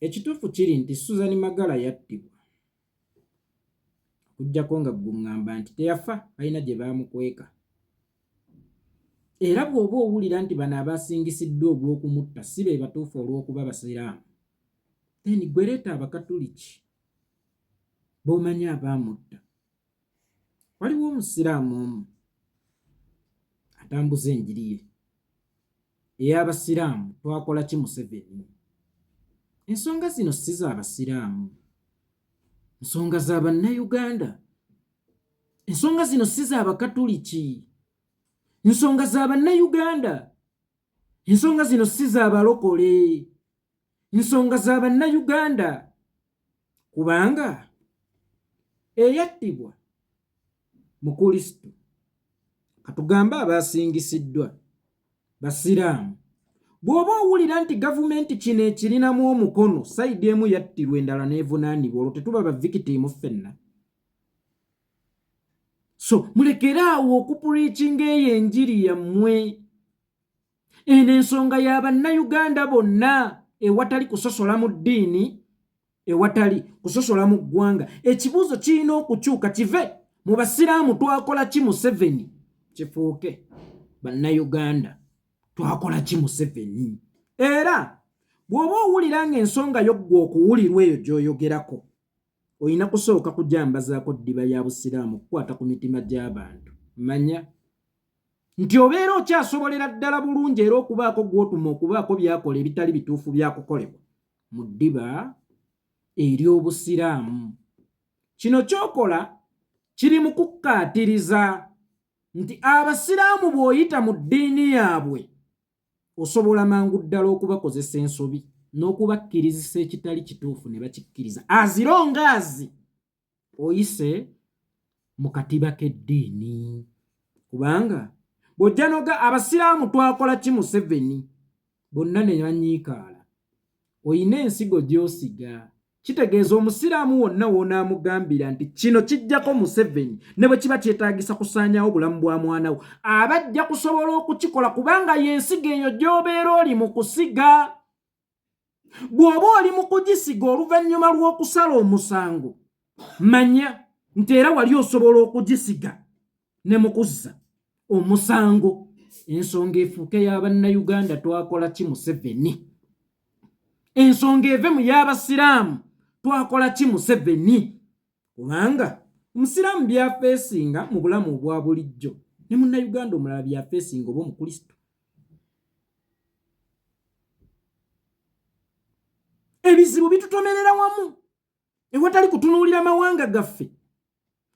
Ekituufu kiri nti Susan Magala yattibwa okuggyako nga ggungamba nti teyafa, balina gye baamukweka. Era bw'oba owulira nti bano abasingisiddwa ogw'okumutta si be batuufu olw'okuba basiraamu, then gwe leeta abakatuliki b'omanyi abaamutta. Waliwo omusiraamu omu atambuza enjiri ye ey'abasiraamu twakola ki Museveni. Ensonga zino si z'abasiraamu, nsonga za bannayuganda. Ensonga zino si z'abakatuliki, nsonga za bannayuganda. Ensonga zino si z'abalokole, nsonga za bannayuganda. Kubanga eyattibwa Mukristo, katugambe abasingisiddwa basiraamu, bw'oba owulira nti gavumenti kino ekirinamu omukono sayidi emu yattirwa endala n'evunaanibwa, olwo tetuba bavictimu ffenna. So mulekeraawo okupuriikinga eyo enjiri yammwe. Eno ensonga ya bannayuganda bonna, ewatali kusosola mu ddiini, ewatali kusosola mu ggwanga. Ekibuuzo kirina okukyuka kive mu basiraamu twakola ki Museveni, kifuuke bannayuganda twakola ki Museveni. Era bw'oba owulira ng'ensonga yo ggwe okuwulirwa eyo gy'oyogerako, olina kusooka kujambazaako ddiba ya busiraamu okukwata ku mitima gy'abantu. Manya nti obeera okyasobolera ddala bulungi era okubaako gw'otuma okubaako byakola ebitali bituufu byakukolebwa mu ddiba ery'obusiraamu. Kino ky'okola kiri mu kukkaatiriza nti abasiraamu bw'oyita mu ddiini yaabwe osobola mangu ddala okubakozesa ensobi n'okubakkirizisa ekitali kituufu ne bakikkiriza. Azirongaazi oyise mu katiba k'eddiini. Kubanga bw'ojja noga abasiraamu twakola ki Museveni, bonna ne banyiikaala. Oyina ensigo gy'osiga. Kitegeeza omusiraamu wonna w'onaamugambira nti kino kijjako Museveni ne bwe kiba kyetaagisa kusaanyawo obulamu bwa mwana wo, abajja kusobola okukikola kubanga y'ensigo eyo gy'obeera oli mu kusiga. Bw'oba oli mu kugisiga oluvannyuma lw'okusala omusango, manya nti era wali osobola okugisiga ne mu kuzza omusango. Ensonga efuuke y'abannayuganda twakola ki Museveni. Ensonga eve mu y'abasiraamu twakola ki Museveni. Kubanga omusiraamu byafeesinga mu bulamu obwa bulijjo, ne munnayuganda omulala byafeesinga oba Omukristo. Ebizibu bitutomerera wamu, ewatali kutunuulira mawanga gaffe,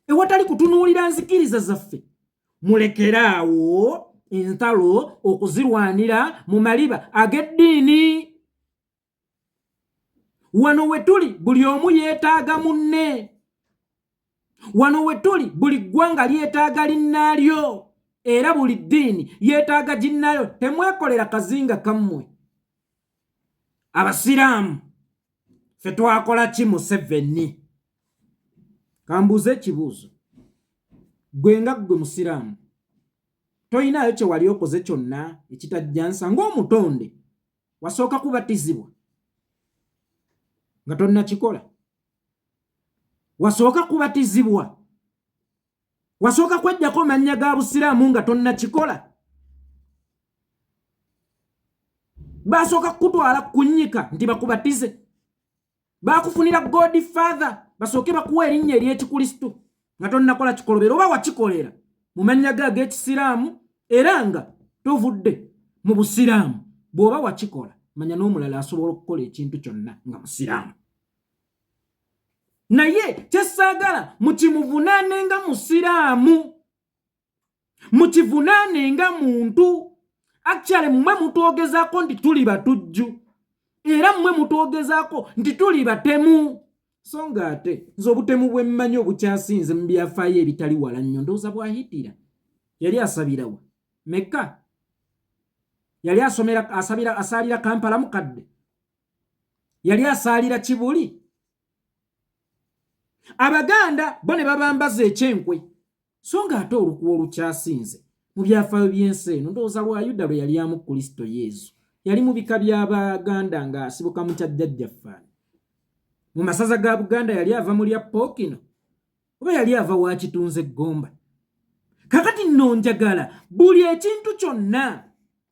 ewatali kutunuulira nzikiriza zaffe. Mulekeraawo entalo okuzirwanira mu maliba ag'eddiini. Wano we tuli buli omu yeetaaga munne. Wano we tuli buli ggwanga lyetaaga linnaalyo, era buli ddiini yeetaaga ginnaayo. Temwekolera kazinga kammwe. Abasiraamu ffe twakola ki Museveni? Kambuuze ekibuuzo. Gwe nga ggwe musiraamu toyinaayo kye wali okoze kyonna ekitajjansa ng'omutonde, wasooka kubatizibwa nga tonnakikola? Wasooka kubatizibwa, wasooka kweggyako mannya ga busiraamu nga tonnakikola? Basooka kutwala kunnyika nti bakubatize, bakufunira Godfather basooke bakuwa erinnya ery'Ekikristo nga tonnakola kikolobero, oba wakikolera mu mannya ga ag'Ekisiraamu era nga tovudde mu busiraamu. Bw'oba wakikola manya n'omulala asobola okukola ekintu kyonna nga musiraamu. Naye kyessaagala mukimuvunaane nga musiraamu, mukivunaane nga muntu. Actually mmwe mutwogezaako nti tuli batujju, era mmwe mutwogezaako nti tuli batemu. So nga ate nze obutemu bwe mmanyi obukyasinze mu byafaayo ebitali wala nnyo ndowooza bwahitira. Yali asabirawa Mekka? Yali asaalira Kampala mukadde? Yali asaalira Kibuli? Abaganda bo ne babambaza ekyenkwe. So nga ate olukuwa olukyasinze mu byafaayo by'ensi eno ndowooza lwa Yuda lwe yali amu Kristo Yesu. Yali mu bika by'Abaganda ng'asibuka mu kyajjajjaffe. mu masaza ga Buganda yali ava mu lya Ppookino oba yali ava wa Kitunze Gomba. Kakati nno njagala buli ekintu kyonna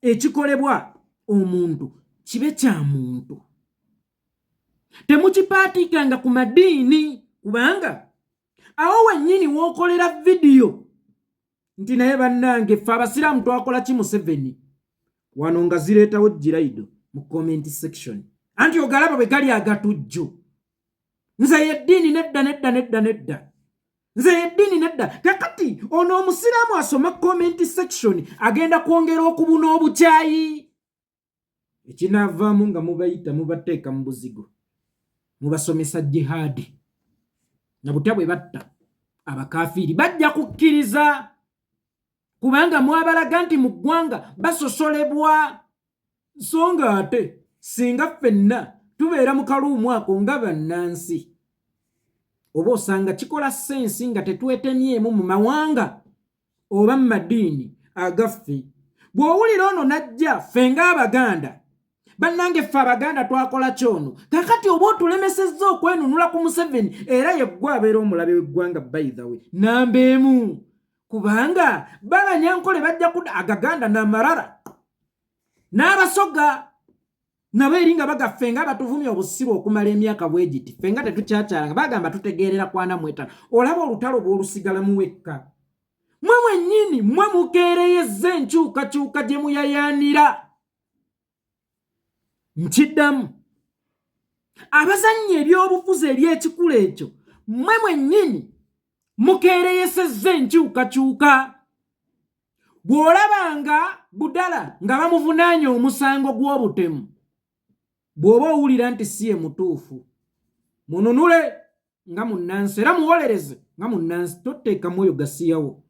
ekikolebwa omuntu kibe kya muntu. Temukipaatikanga ku madiini kubanga awo wennyini w'okolera vidiyo nti naye bannange ffe abasiraamu twakola ki Museveni wano nga zireetawo jiraido mu comment section anti ogalaba bwe gali agatujju. Nze yeddiini nedda nze yeddiini nedda. Kakati ono omusiraamu asoma comment section agenda kwongera okubuna obukyayi ekinaavaamu nga mubayita mubateeka mu buzigo mubasomesa jihadi na butabwe batta abakafiiri bajja kukkiriza kubanga mwabalaga nti mu ggwanga basosolebwa. So nga ate singa ffenna tubeera mu kaluumu ako nga bannansi oba osanga kikola sensi nga tetwetemyemu mu mawanga oba mu madiini agaffe. Bw'owulira ono najja ffe ng'Abaganda bannange ffe Abaganda twakola kyono. Kakati oba otulemesezza okwenunula ku Museveni era yeggwe abeera omulabe w'eggwanga by the way nambeemu kubanga Balanyankole bajja kudda Agaganda n'amarara n'abasoga nabo eri nga bagaffe nga batuvumya obusiru okumala emyaka bwegiti ffe nga tetukyakyalanga bagamba tutegeerera kwana mwetano. Olaba olutalo bw'olusigala muwekka mwe mwennyini mwe mukeereyezza enkyukakyuka gye muyayaanira. Nkiddamu abazannya ebyobufuzi ery'ekikula ekyo mwe mwennyini mukeereyesezza enkyukakyuka. Bw'olabanga Budala nga bamuvunaanye omusango gw'obutemu bw'oba owulira nti si ye mutuufu mununule nga munnansi era muwolereze nga munnansi toteekamu oyo gasiyawo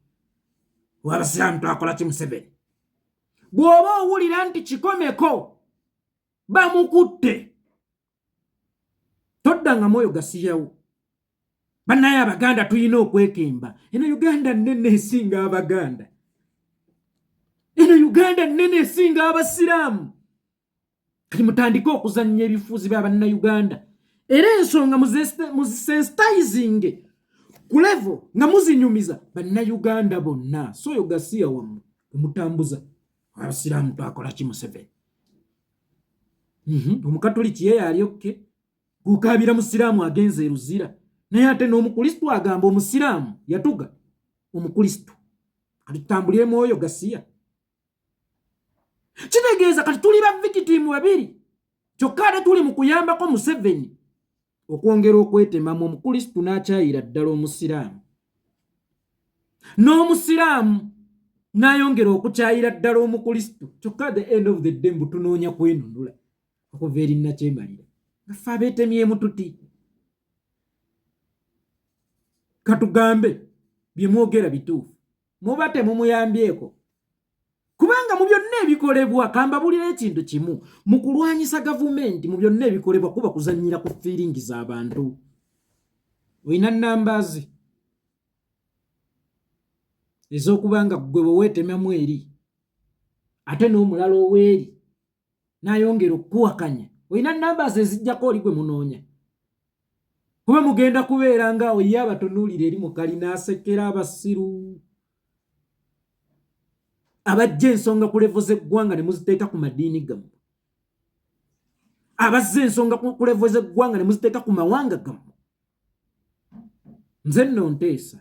w'abasiraamu twakola ki Museveni. Bw'oba owulira nti kikomeko bamukutte toddangamu oyo gasiyawo. Bannaye Abaganda tulina okwekemba. Eno Uganda nnene esinga Abaganda. Eno Uganda nnene esinga Abasiraamu. Kati mutandike okuzannya ebifuuzi bya bannayuganda era ensonga muzisensitizinge ku level nga muzinyumiza bannayuganda bonna. So oyo gasiya wammwe omutambuza Abasiraamu twakola ki Museveni. Omukatoliki ye yali okke gukaabira Musiraamu agenze eruzira naye ate n'Omukristo agamba Omusiraamu yatuga Omukristo. Kati tutambuliremu oyo gasiya. Kitegeeza kati tuli ba victim babiri kyokka ate tuli mu kuyambako Museveni okwongera okwetemamu Omukristo n'akyayira ddala Omusiraamu n'Omusiraamu n'ayongera okukyayira ddala Omukristo kyokka at the end of the day mbutunoonya kwenunula okuva eri Nakyemalira naffe abeetemyemu tuti. Katugambe bye mwogera bituufu muba temumuyambyeko kubanga mu byonna ebikolebwa kambabulira ekintu kimu mu kulwanyisa gavumenti mu byonna ebikolebwa kuba kuzannyira ku feeling z'abantu. Oyina nnambazi ez'okubanga ggwe bwe weetemamu eri ate n'omulala ow'eri n'ayongera okukuwakanya. Oyina nnambazi ezijjako oli gwe munoonya kuba mugenda kubeera ngaawo ye abatunuulira eri mukali n'asekera abasiru abajja ensonga ku levo z'eggwanga ne muziteeka ku madiini gammwe, abazza ensonga ku levo z'eggwanga ne muziteeka ku mawanga gammwe. Nze nno nteesa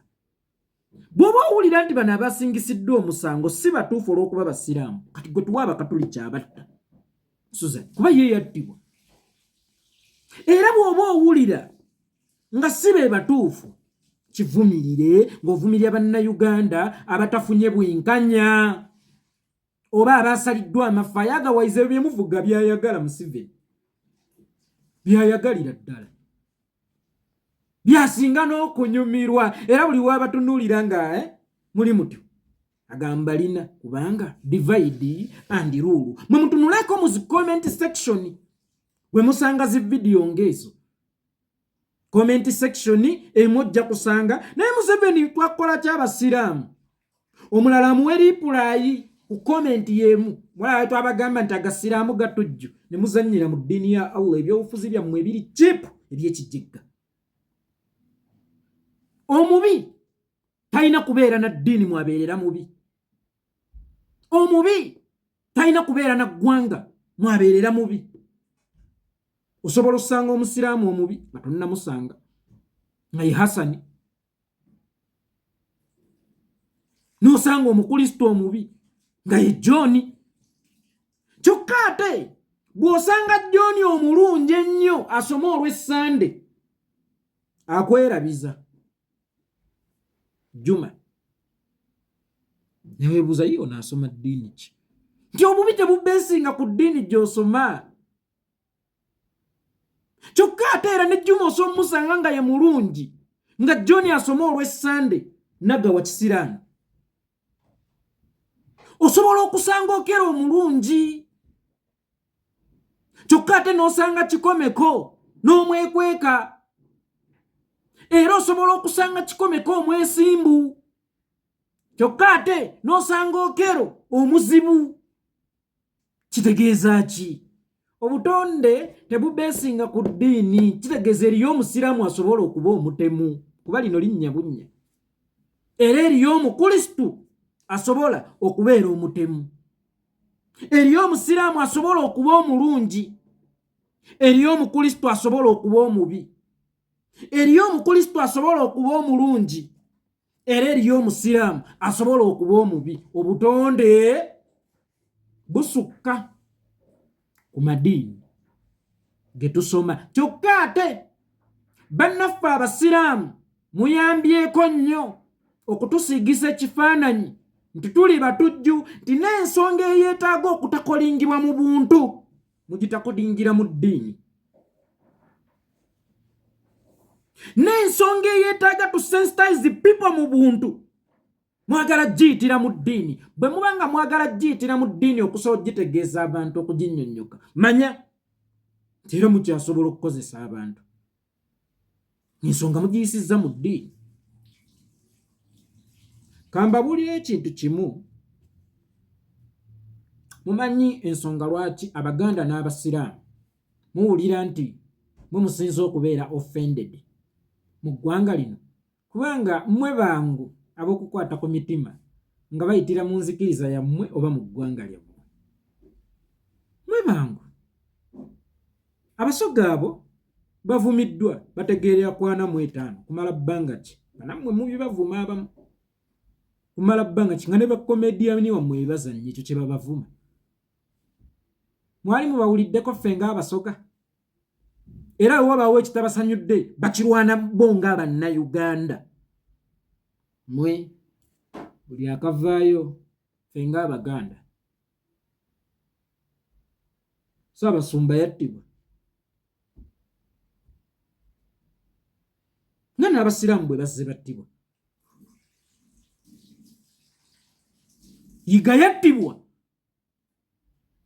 bw'oba owulira nti bano abasingisiddwa omusango si batuufu olw'okuba Basiraamu kati gwe tuwa Abakatoliki abatta Susan kuba ye yattibwa. Era bw'oba owulira nga si be batuufu kivumirire ng'ovumirira bannayuganda abatafunye bwenkanya oba abasaliddwa amafu ayagawayize byemuvuga byayagala Museveni byayagalira ddala byasinga n'okunyumirwa era buli wabatunuulira nga muli mutyo agamba lina kubanga divide and rule. Mwe mutunuleko mu comment section bwe musanga zi video ngezo comment section emojja kusanga naye Museveni twakola ky'Abasiraamu omulala muwe reply ku comment yemu mulaba twabagamba nti agasiraamu gatujju ne muzannyira mu ddiini ya Allah ebyobufuzi byammwe ebiri cheap eby'ekijjigga. Omubi talina kubeera na ddiini mwabeerera mubi. Omubi talina kubeera na ggwanga mwabeerera mubi. Osobola osanga omusiraamu omubi nga tonnamusanga nga ye Hasani, n'osanga omukristo omubi nga ye John. Kyokka ate bw'osanga John omulungi ennyo asoma olw'Essande akwerabiza Juma, neweebuuza ye ono asoma ddiini ki? Nti obubi tebubeesinga ku ddiini gy'osoma. Kyokka ate era ne Juma osomusanga nga ye mulungi nga John asoma olw'Essande naggawa kisiraani. Osobola okusanga Okero omulungi kyokka ate n'osanga Kikomeko n'omwekweka. Era osobola okusanga Kikomeko omwesimbu kyokka ate n'osanga Okero omuzibu. Kitegeeza ki? Obutonde tebubeesinga ku ddiini. Kitegeeza eriyo omusiraamu asobola okuba omutemu kuba lino linnya bunnya, era eriyo omukristu asobola okubeera omutemu, eriyo omusiraamu asobola okuba omulungi, eriyo omukristu asobola okuba omubi, eriyo omukristu asobola okuba omulungi, era eriyo omusiraamu asobola okuba omubi. Obutonde busukka ku madiini ge tusoma. Kyokka ate bannaffe abasiraamu muyambyeko nnyo okutusiigisa ekifaananyi nti tuli batujju, nti n'ensonga eyeetaaga okutakolingibwa mu buntu mugitakolingira mu ddiini, n'ensonga eyeetaaga to sensitize people mu buntu mwagala giyitira mu ddiini. Bwe muba nga mwagala giyitira mu ddiini okusobola ogitegeeza abantu, okuginnyonnyoka, manya nti era mukyasobola okukozesa abantu. Ensonga mugiyisizza mu ddiini. Kambabuulira ekintu kimu. Mumanyi ensonga lwaki Abaganda n'Abasiraamu muwulira nti mwe musinza okubeera offended mu ggwanga lino? Kubanga mmwe bangu ab'okukwata ku mitima nga bayitira mu nzikiriza yammwe oba mu ggwanga lyammwe. Mmwe bangu. Abasoga abo bavumiddwa bategeerera 45 kumala bbanga ki? Nammwe mubi bavuma abamu kumala bbanga ki nga ne bakomediyani wammwe ebazannye ekyo kye babavuma. Mwali mubawuliddeko ffe ng'Abasoga? Era wabaawo ekitabasanyudde bakirwana bo ng'Abannayuganda. Mmwe buli akavaayo ffe ng'Abaganda. Ssaabasumba yattibwa nga n'Abasiraamu bwe bazze battibwa. Yiga yattibwa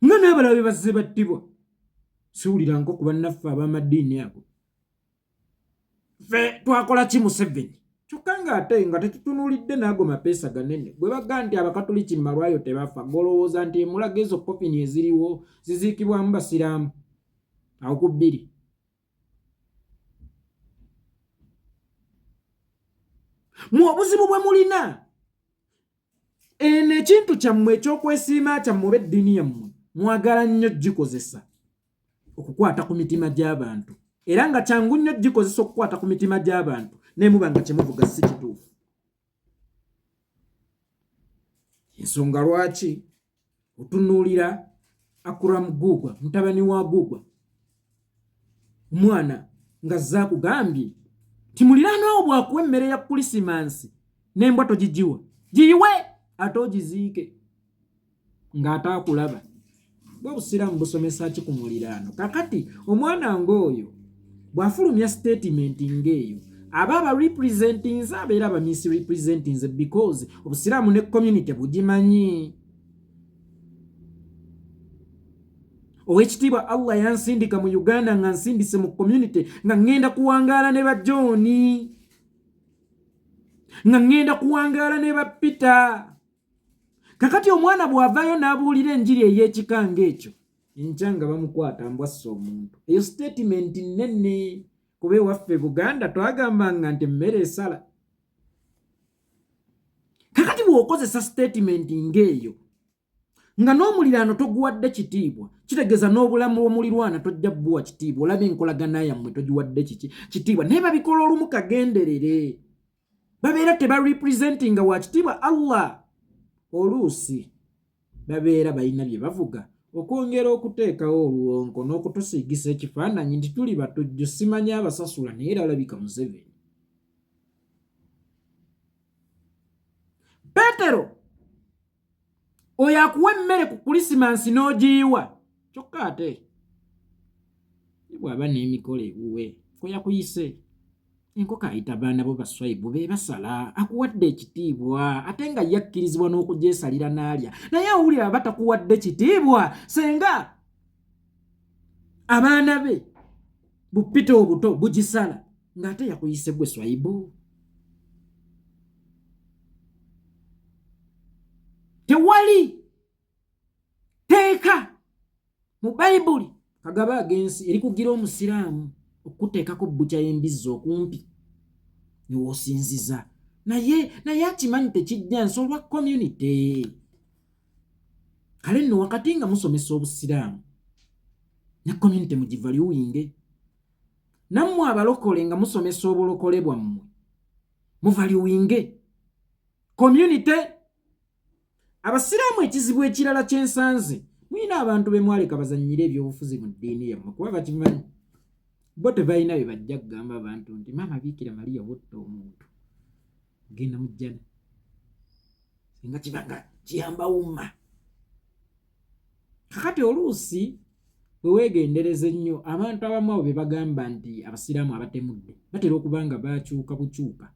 nga n'abalala bwe bazze battibwa. Siwulira nko ku bannaffe ab'amaddiini ago. Ffe twakola ki Museveni? Kyokka ng'ate nga tetutunuulidde n'ago mapeesa ganene. Bwe baga nti Abakatoliki mu malwaliro tebafa, golowooza nti emulaga ezo kopini eziriwo ziziikibwamu Basiraamu awo ku bbiri. Mu obuzibu bwe mulina eno ekintu kyammwe ekyokwesiima kyammwe oba eddiini yammwe mwagala nnyo gikozesa okukwata ku mitima gy'abantu, era nga kyangu nnyo gikozesa okukwata ku mitima gy'abantu naye muba nga kyemuvuga si kituufu. Ensonga lwaki otunuulira Akuramu Guugwa, mutabani wa Guugwa, omwana ng'azze akugambye nti muliraanwa wo bw'akuwa emmere ya Kulisimansi n'embwa togigiwa, giyiwe ate ogiziike ng'ataakulaba. Bwe Obusiraamu busomesa ki ku muliraano? Kakati omwana ng'oyo bw'afulumya statement ng'eyo aba abarepresentinze abeera abamisrepresentinze because Obusiraamu ne community bugimanyi. Owekitiibwa Allah yansindika mu Uganda nga nsindise mu community nga ngenda kuwangaala ne ba John, nga ngenda kuwangaala ne ba Peter, kakati omwana bw'avaayo n'abuulira enjiri ey'ekikanga ekyo enkya nga bamukwata mbwassa omuntu. Eyo statement nnene kuba ewaffe Buganda twagambanga nti emmere esala. Kakati bw'okozesa statement ng'eyo nga n'omuliraano toguwadde kitiibwa, kitegeeza n'obulamu bw'omulirwana tojja bbuwa kitiibwa, olaba enkolagana yammwe togiwadde kitiibwa. Naye babikola olumu kagenderere, babeera tebarepresentinga wa kitiibwa Allah. Oluusi babeera balina bye bavuga okwongera okuteekawo oluwonko n'okutusiigisa ekifaananyi nti tuli batujju, simanyi abasasula naye era alabika Museveni. Peetero oyo akuwa emmere ku Krisimansi n'ogiyiwa, kyokka ate bw'aba n'emikolo ewuwe kwe yakuyise. Enkoko ayita baana bo baswaibu be basala, akuwadde ekitiibwa ate nga yakkirizibwa n'okugyesalira n'alya, naye awulira batakuwadde kitiibwa senga abaana be bupita obuto bugisala ng'ate yakuyise gwe swaibu. Tewali teeka mu Bayibuli Kagaba agensi erikugira omusiraamu okuteekako bukya y'embizzi okumpi niw'osinziza, naye akimanyi tekijja nsolo lwa community. Kale nno wakati nga musomesa obusiraamu ne community mugivaluwinge, nammwe abalokole nga musomesa obulokole bwammwe muvaluwinge community. Abasiraamu ekizibu ekirala kyensanze, mwina abantu be mwaleka bazannyira ebyobufuzi mu ddiini yammwe kuba bakimanyi. Bo tebalina bye bajja kugamba abantu nti maama Biikira Maria wotta omuntu genda mu jjana singa kibanga kiyamba wumma. Kakati oluusi bwe weegendereza ennyo abantu abamu abo be bagamba nti abasiraamu abatemudde batera okuba nga bakyuka bukyuka.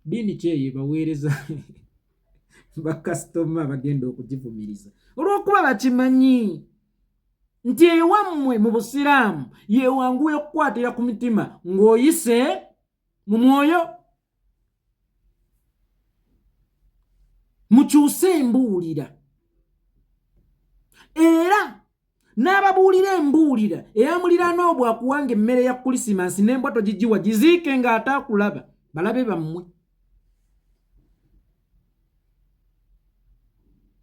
Ddiini kyeyo ebaweereza bakasitoma bagenda okugivumiriza olw'okuba bakimanyi nti ewammwe mu busiraamu yeewanguye okukwatira ku mitima ng'oyise mu mwoyo. Mukyuse embuulira era n'ababuulira embuulira eyamuliraana obwo akuwanga emmere ya Krisimansi n'embwa togigiwa giziike ng'ataakulaba balabe bammwe.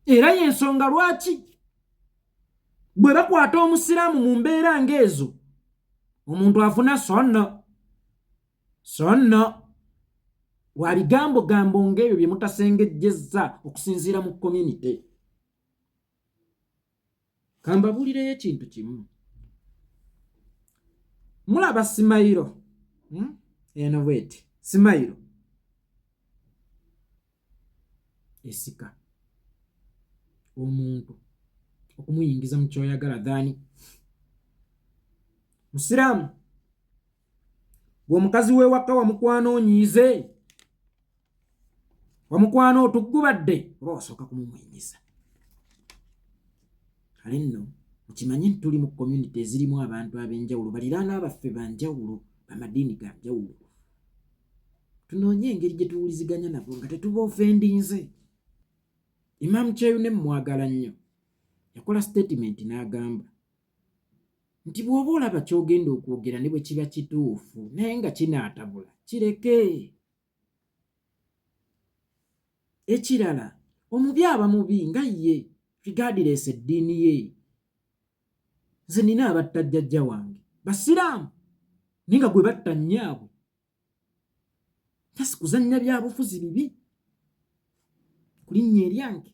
Era y'ensonga lwaki bwe bakwata omusiraamu mu mbeera ng'ezo omuntu afuna sonno lwa bigambo ng'ebyo bye mutasengejjezza okusinziira mu community. Kambabuulireyo ekintu kimu. Mulaba Simayiro eno bweti Simayiro esika omuntu okumuyingiza mu kyoyagala dhaani musiraamu gweomukazi w'ewaka wamukwana onyiize wamukwana otuggubadde oba wasooka kumumuyingiza. Kale nno mukimanye nti tuli mu community ezirimu abantu ab'enjawulo, baliraana abaffe banjawulo, bamadiini ga njawulo. Tunoonye engeri gye tuwuliziganya nabo nga tetuba ofendinze. Imam Kyeyune mwagala nnyo yakola statement n'agamba nti bw'oba olaba ky'ogenda okwogera ne bwe kiba kituufu naye nga kinaatabula kireke. Ekirala omubi aba mubi nga ye regardless eddiini ye. Nze nina abatta jjajja wange basiraamu naye nga gwe batta nnyaabwe tasi kuzannya byabufuzi bibi kulinnya eryange.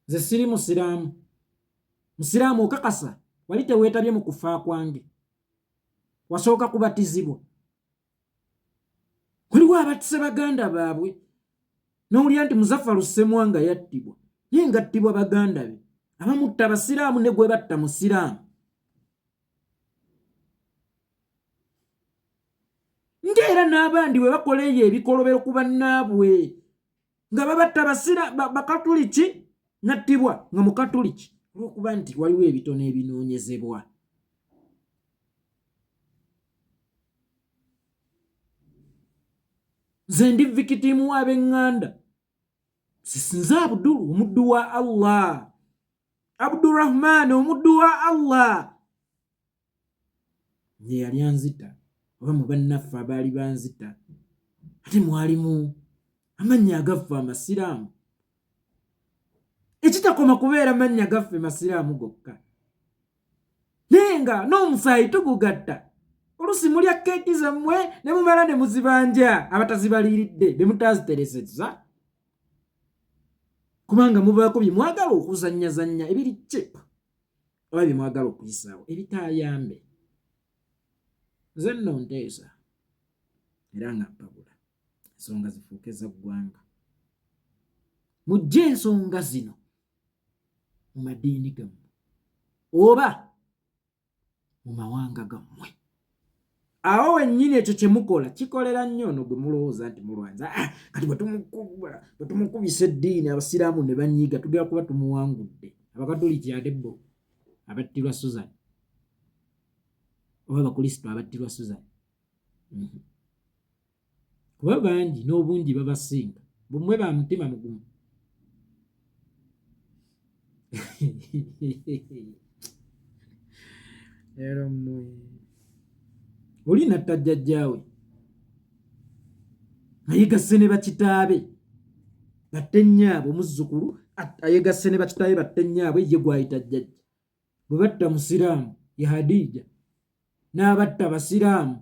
Nze siri musiraamu okakasa wali teweetabye mu kufa kwange, wasooka kubatizibwa. Waliwo abatise baganda baabwe n'owulira nti Muzaffaru Ssemwanga yattibwa naye ngattibwa baganda be abamutta abasiraamu ne gwe batta musiraamu. Ng'era n'abandi bwe bakola eyo ebikolobero ku bannaabwe nga babatta bakatuliki nattibwa nga mukatuliki olw'okuba nti waliwo ebitono ebinoonyezebwa. Nze ndi vikitiimu w'ab'eŋŋanda sisinze Abdul omuddu wa Allah, Abdurrahman omuddu wa Allah ye yali anzita oba mu bannaffe abaali banzita ate mwalimu amannya agaffe amasiraamu ekitakoma kubeera mannya gaffe masiraamu gokka naye nga n'omusaayi tugugatta oluusi mulya keeki zammwe ne mumala ne muzibanja abatazibaliiridde be mutaziteresezza kubanga mubaako bye mwagala okuzannyazannya ebiri cheap oba bye mwagala okuyisaawo ebitaayambe. Nze nno nteesa era nga mpabula ensonga zifuuke za ggwanga. Mujje ensonga zino mu madiini gammwe oba mu mawanga gammwe. Awo wennyini ekyo kye mukola kikolera nnyo ono gwe mulowooza nti mulwanza kati bwe tumukubisa eddiini abasiraamu ne banyiiga tugera kuba tumuwangudde. Abakatoliki ate bo abattirwa Susan oba abakrisitu abattirwa Susan kuba bangi n'obungi babasinga bumwe ba mutima mugumu. Era oli natta jjajjaawe ayegasse ne bakitaabe batte nnyaabwe omuzzukulu ayegasse ne bakitaabe batte nnyaabwe ye gwayita jjajja bwe batta musiraamu ye Hadija n'abatta abasiraamu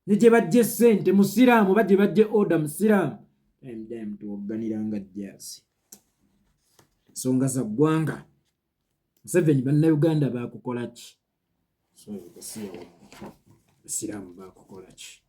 ne gye bajja essente musiraamu oba gye bajja oda musiraamu tuwogganira nga jjaasi. Ensonga za ggwanga Museveni bannayuganda baakukola ki? Abasiraamu baakukola ki?